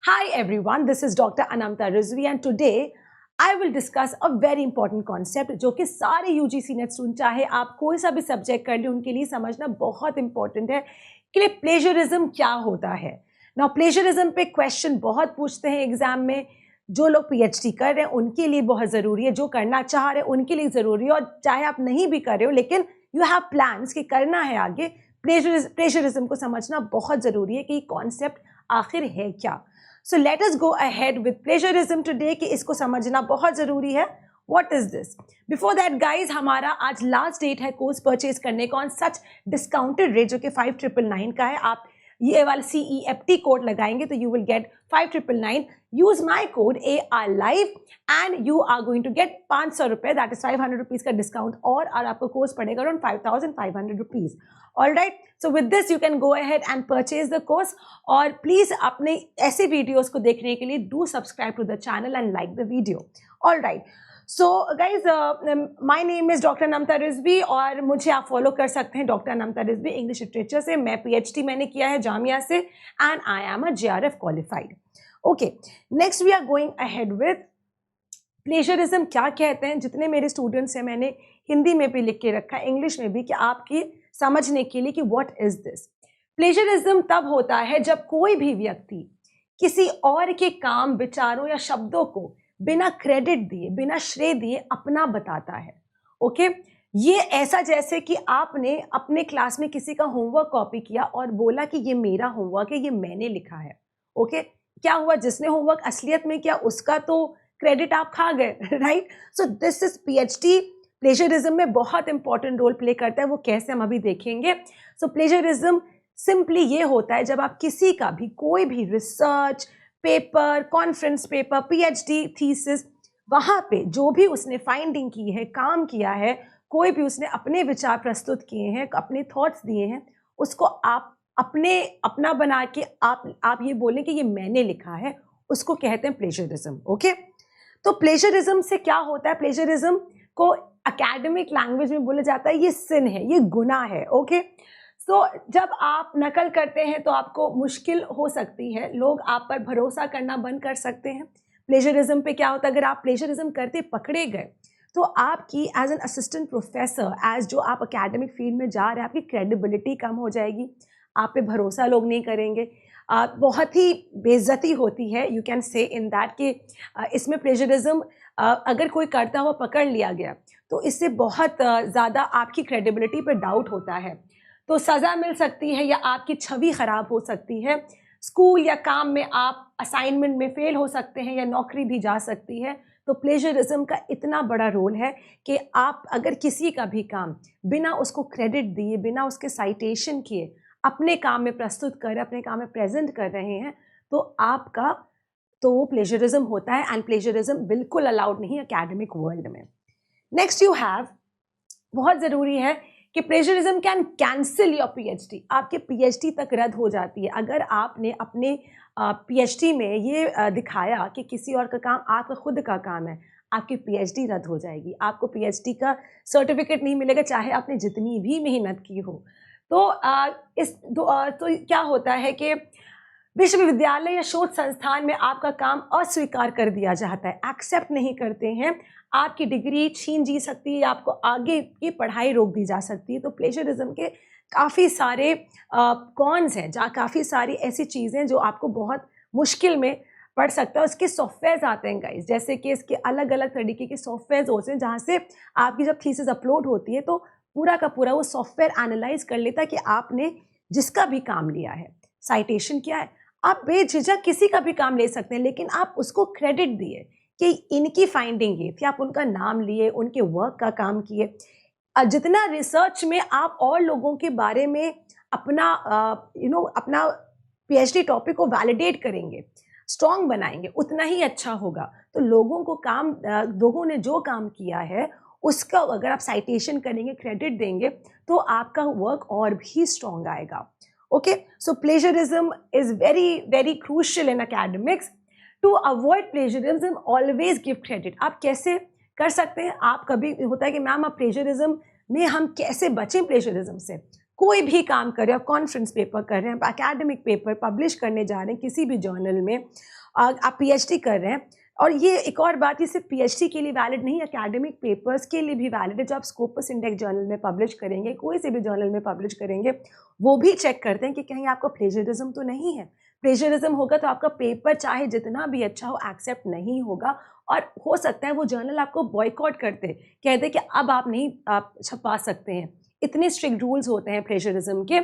Hi everyone, this is Dr. Anamta Rizvi and today I will discuss a very important concept जो कि सारे UGC net student चाहे आप कोई सा भी सब्जेक्ट कर ले उनके लिए समझना बहुत इंपॉर्टेंट है कि प्लेजरिज्म क्या होता है। नाउ प्लेजरिज्म पे क्वेश्चन बहुत पूछते हैं एग्जाम में। जो लोग पीएचडी कर रहे हैं उनके लिए बहुत ज़रूरी है, जो करना चाह रहे हैं उनके लिए ज़रूरी है, और चाहे आप नहीं भी कर रहे हो लेकिन यू हैव प्लान्स कि करना है आगे, प्लेजरिज्म को समझना बहुत ज़रूरी है कि कॉन्सेप्ट आखिर है क्या। So let us go ahead with plagiarism today कि इसको समझना बहुत ज़रूरी है। What is this? Before that guys, हमारा आज लास्ट डेट है कोर्स परचेज करने का ऑन सच डिस्काउंटेड रेट जो कि 5999 का है। आप ये वाला CEFT कोड लगाएंगे तो you will get 5999। Use my code AR Live and you are going to get 500 रुपये, दैट इज 500 रुपीज़ का डिस्काउंट और आपका कोर्स पड़ेगा around 5500 rupees. All right, so with this you can go ahead and purchase the course. और please अपने ऐसे videos को देखने के लिए do subscribe to the channel and like the video. All right, so guys my name is doctor Ananta Rizvi और मुझे आप फॉलो कर सकते हैं doctor Ananta Rizvi English literature से। मैं PhD मैंने किया है जामिया से and I am a JRF qualified. Okay, next we are going ahead with plagiarism क्या कहते हैं। जितने मेरे स्टूडेंट्स हैं मैंने हिंदी में भी लिख के रखा है, इंग्लिश में भी, कि आपकी समझने के लिए कि व्हाट इज दिस। प्लेजरिज्म तब होता है जब कोई भी व्यक्ति किसी और के काम, विचारों या शब्दों को बिना क्रेडिट दिए, बिना श्रेय दिए अपना बताता है। ओके, ये ऐसा जैसे कि आपने अपने क्लास में किसी का होमवर्क कॉपी किया और बोला कि ये मेरा होमवर्क है, ये मैंने लिखा है। ओके, क्या हुआ, जिसने होमवर्क असलियत में किया उसका तो क्रेडिट आप खा गए, right. So this is PhD plagiarism में बहुत इंपॉर्टेंट रोल प्ले करता है। वो कैसे हम अभी देखेंगे। सो प्लेजरिज्म सिंपली ये होता है जब आप किसी का भी कोई भी research paper, conference paper, PhD thesis, वहाँ पे जो भी उसने फाइंडिंग की है, काम किया है, कोई भी उसने अपने विचार प्रस्तुत किए हैं, अपने थॉट्स दिए हैं, उसको आप अपना बना के आप ये बोलें कि ये मैंने लिखा है, उसको कहते हैं प्लेजरिज्म। ओके, तो प्लेजरिज्म से क्या होता है, प्लेजरिज्म को एकेडमिक लैंग्वेज में बोला जाता है ये सिन है, ये गुनाह है। ओके, सो जब आप नकल करते हैं तो आपको मुश्किल हो सकती है, लोग आप पर भरोसा करना बंद कर सकते हैं। प्लेजरिज्म पे क्या होता है, अगर आप प्लेजरिज्म करते पकड़े गए तो आपकी as an assistant professor, as जो आप एकेडमिक फील्ड में जा रहे हैं, आपकी क्रेडिबिलिटी कम हो जाएगी, आप पे भरोसा लोग नहीं करेंगे, बहुत ही बेइज्जती होती है। You can say in that कि इसमें प्लेजरिज्म अगर कोई करता हुआ पकड़ लिया गया तो इससे बहुत ज़्यादा आपकी क्रेडिबिलिटी पर डाउट होता है, तो सज़ा मिल सकती है या आपकी छवि ख़राब हो सकती है। स्कूल या काम में आप असाइनमेंट में फेल हो सकते हैं या नौकरी भी जा सकती है। तो प्लेजरिज्म का इतना बड़ा रोल है कि आप अगर किसी का भी काम बिना उसको क्रेडिट दिए, बिना उसके साइटेशन किए अपने काम में प्रस्तुत कर, अपने काम में प्रेजेंट कर रहे हैं तो आपका तो वो प्लेजरिज्म होता है एंड प्लेजरिज्म बिल्कुल अलाउड नहीं एकेडमिक वर्ल्ड में। नेक्स्ट यू हैव, बहुत ज़रूरी है कि plagiarism can cancel your PhD। आपके PhD तक रद्द हो जाती है अगर आपने अपने PhD में ये दिखाया कि किसी और का काम आपका खुद का काम है, आपकी PhD रद्द हो जाएगी, आपको PhD का सर्टिफिकेट नहीं मिलेगा चाहे आपने जितनी भी मेहनत की हो। तो तो क्या होता है कि विश्वविद्यालय या शोध संस्थान में आपका काम अस्वीकार कर दिया जाता है, एक्सेप्ट नहीं करते हैं, आपकी डिग्री छीन जी सकती है, आपको आगे की पढ़ाई रोक दी जा सकती है। तो प्लेजरिज्म के काफ़ी सारे कॉन्स हैं, जहाँ काफ़ी सारी ऐसी चीज़ें जो आपको बहुत मुश्किल में पड़ सकता है। उसके सॉफ्टवेयर्स आते हैं गाइस, जैसे कि इसके अलग अलग तरीके के सॉफ्टवेयर्स होते हैं जहाँ से आपकी जब थीसिस अपलोड होती है तो पूरा का पूरा वो सॉफ्टवेयर एनालाइज कर लेता है कि आपने जिसका भी काम लिया है, साइटेशन क्या है। आप बेझिझक किसी का भी काम ले सकते हैं लेकिन आप उसको क्रेडिट दिए कि इनकी फाइंडिंग ये थी, आप उनका नाम लिए, उनके वर्क का काम किए। जितना रिसर्च में आप और लोगों के बारे में अपना अपना PhD टॉपिक को वैलिडेट करेंगे, स्ट्रॉन्ग बनाएंगे, उतना ही अच्छा होगा। तो लोगों को लोगों ने जो काम किया है उसका अगर आप साइटेशन करेंगे, क्रेडिट देंगे तो आपका वर्क और भी स्ट्रॉन्ग आएगा। Okay, so plagiarism is very crucial in academics. To avoid plagiarism always give credit. आप कैसे कर सकते हैं, आप कभी होता है कि मैम आप प्लेजरिज्म में हम कैसे बचें प्लेजरिज्म से, कोई भी काम कर रहे हो, कॉन्फ्रेंस पेपर कर रहे हैं, एकेडमिक पेपर पब्लिश करने जा रहे हैं किसी भी जर्नल में, आप पीएचडी कर रहे हैं, और ये एक और बात, ये सिर्फ पीएचडी के लिए वैलिड नहीं, एकेडमिक पेपर्स के लिए भी वैलिड है। जो आप स्कोपस इंडेक्स जर्नल में पब्लिश करेंगे, कोई से भी जर्नल में पब्लिश करेंगे, वो भी चेक करते हैं कि कहीं आपको प्लेजरिज्म तो नहीं है। प्लेजरिज्म होगा तो आपका पेपर चाहे जितना भी अच्छा हो एक्सेप्ट नहीं होगा, और हो सकता है वो जर्नल आपको बॉयकॉट करते, कहते कि अब आप नहीं आप छपा सकते हैं। इतने स्ट्रिक्ट रूल्स होते हैं प्लेजरिज्म के।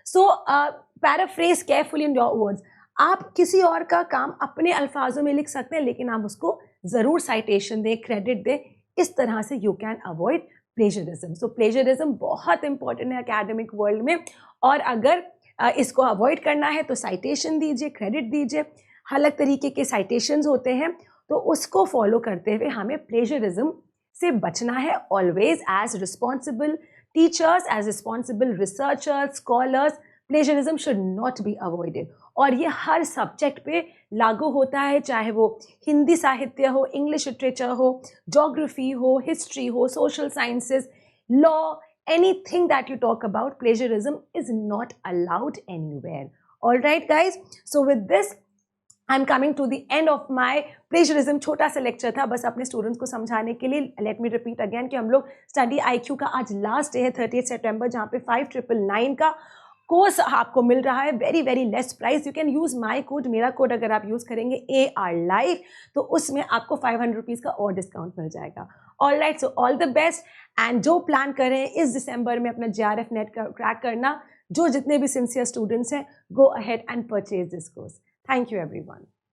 So paraphrase carefully in your words, आप किसी और का काम अपने अल्फाजों में लिख सकते हैं, लेकिन आप उसको ज़रूर साइटेशन दें, क्रेडिट दें। इस तरह से you can avoid plagiarism. So plagiarism बहुत इंपॉर्टेंट है एकेडमिक वर्ल्ड में, और अगर इसको अवॉइड करना है तो साइटेशन दीजिए, क्रेडिट दीजिए। अलग तरीके के साइटेशंस होते हैं, तो उसको फॉलो करते हुए हमें प्लेजरिज्म से बचना है। Always as responsible teachers, as responsible researchers, scholars, plagiarism should not be avoided. और ये हर सब्जेक्ट पे लागू होता है, चाहे वो हिंदी साहित्य हो, इंग्लिश लिटरेचर हो, ज्योग्राफी हो, हिस्ट्री हो, social sciences, law, anything that you talk about, plagiarism is not allowed anywhere. All right guys, so with this I'm coming to the end of my plagiarism छोटा सा lecture था बस अपने students को समझाने के लिए। लेट मी रिपीट अगेन कि हम लोग स्टडी IQ का आज लास्ट डे है 30 सितंबर, जहाँ पे 5999 का कोर्स आपको मिल रहा है, very very less price. You can use my code, मेरा कोड अगर आप यूज़ करेंगे AR Live, तो उसमें आपको 500 रुपीज़ का और डिस्काउंट मिल जाएगा। All right, so all the best. And जो प्लान करें इस दिसंबर में अपना JRF नेट क्रैक करना, जो जितने भी सिंसियर स्टूडेंट्स हैं, गो ahead and purchase this course. Thank you everyone.